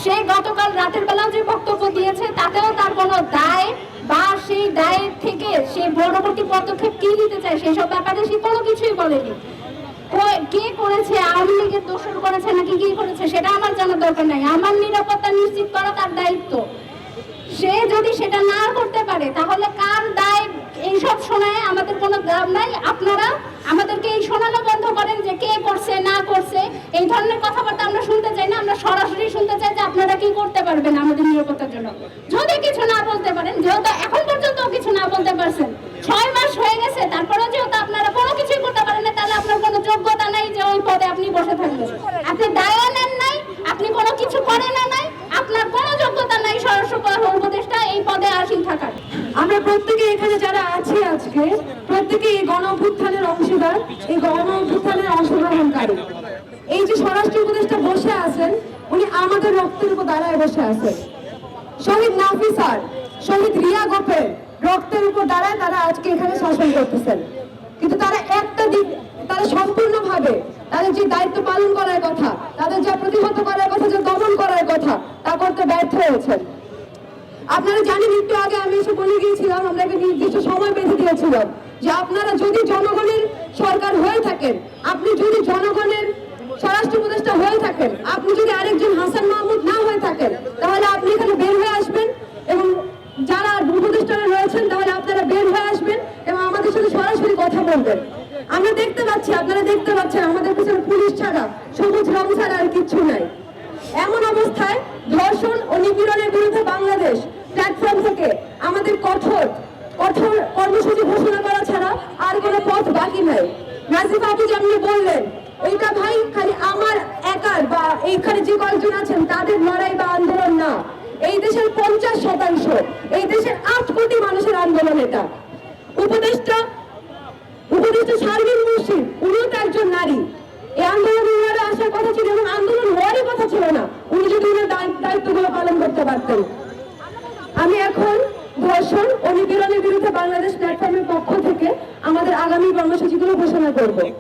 সে গতকাল রাতের বেলা যে বক্তব্য দিয়েছে তাতেও তার কোনো দায় বা সেই দায়ের থেকে সে পরবর্তী পদক্ষেপ কি নিতে চায় সেসব ব্যাপারে সে কোনো কিছুই বলেনি। কে করেছে, আওয়ামী লীগের দোষর করেছে নাকি কি করেছে সেটা আমার জানার দরকার নাই। আমার নিরাপত্তা নিশ্চিত করা তার দায়িত্ব। সে যদি সেটা না করতে পারে তাহলে কার দায় এইসব শোনায় আমাদের কোনো দাম নাই। আপনারা আমাদেরকে এই শোনানো বন্ধ করেন যে কে করছে না করছে, এই ধরনের কথাবার্তা আমরা শুনতে চাই না। আমরা সরাসরি শুনতে চাই যে আপনারা কি করতে পারবেন আমাদের নিরাপত্তার জন্য। যদি কিছু না বলতে পারেন, যেহেতু এখন পর্যন্ত কিছু না বলতে পারছেন, 6 মাস হয়ে গেছে, তারপরেও যেহেতু আপনারা কোনো কিছুই করতে পারেন না, তাহলে আপনার কোনো যোগ্যতা নাই যে ওই পদে আপনি বসে থাকবেন। আপনি দায়ও নেন নাই, আপনি কোনো কিছু করেন না নাই, আপনার কোনো যোগ্যতা নাই স্বরাষ্ট্র উপদেষ্টা এই পদে আসীন থাকার। আমরা প্রত্যেকে এখানে যারা আছি আজকে প্রত্যেকে এই গণ অভ্যুত্থানের অংশীদার, এই গণ অভ্যুত্থানের অংশগ্রহণকারী। এই যে স্বরাষ্ট্র উপদেষ্টা বসে আছেন, উনি আমাদের রক্তের উপর দাঁড়ায় বসে আছেন। শহীদ নাফিসার, শহীদ রিয়া গোপের রক্তের উপর দাঁড়ায় তারা আজকে এখানে শাসন করতেছেন। কিন্তু তারা একটা দিক, তারা সম্পূর্ণভাবে তাদের যে দায়িত্ব পালন করার কথা, তাদের যা প্রতিহত করার কথা, যে দমন করার কথা, তা করতে ব্যর্থ হয়েছেন। আপনারা জানেন, একটু আগে আমি এসে বলে গিয়েছিলাম, আমরা একটা নির্দিষ্ট সময় বেঁধে দিয়েছিলাম যে আপনারা যদি জনগণের সরকার হয়ে থাকেন, আপনি যদি জনগণের স্বরাষ্ট্র উপদেষ্টা হয়ে থাকেন, আপনি যদি আরেকজন হাসান মাহমুদ না হয়ে থাকেন, তাহলে আপনি এখানে বের হয়ে আসবেন এবং যারা উপদেষ্টারা রয়েছেন তাহলে আপনারা বের হয়ে আসবেন এবং আমাদের সাথে সরাসরি কথা বলবেন। আমরা দেখতে পাচ্ছি, আপনারা দেখতে পাচ্ছেন আমাদের পিছনে পুলিশ ছাড়া, সবুজ রং ছাড়া আর কিচ্ছু নাই। এমন অবস্থায় ধর্ষণ ও নিপীড়নের বিরুদ্ধে বাংলাদেশ প্ল্যাটফর্ম থেকে আমাদের কঠোর কর্মসূচি ঘোষণা করা ছাড়া আর কোনো পথ বাকি নাই। নাজিফ আপু যেমনি বললেন, এইটা ভাই খালি আমার একার বা এইখানে যে কয়েকজন আছেন তাদের লড়াই বা আন্দোলন না, এই দেশের 50%, এই দেশের 8 কোটি মানুষের আন্দোলন এটা। উপদেষ্টা শারমিন মুর্শিদ, উনিও তো একজন নারী। এই আন্দোলন উনারা আসার কথা ছিল এবং আন্দোলন হওয়ারই কথা ছিল না উনি যদি উনার দায়িত্বগুলো পালন করতে পারতেন। আমি এখন ধর্ষণ ও নিপীড়নের বিরুদ্ধে বাংলাদেশ প্ল্যাটফর্মের পক্ষ থেকে আমাদের আগামী কর্মসূচিগুলো ঘোষণা করব।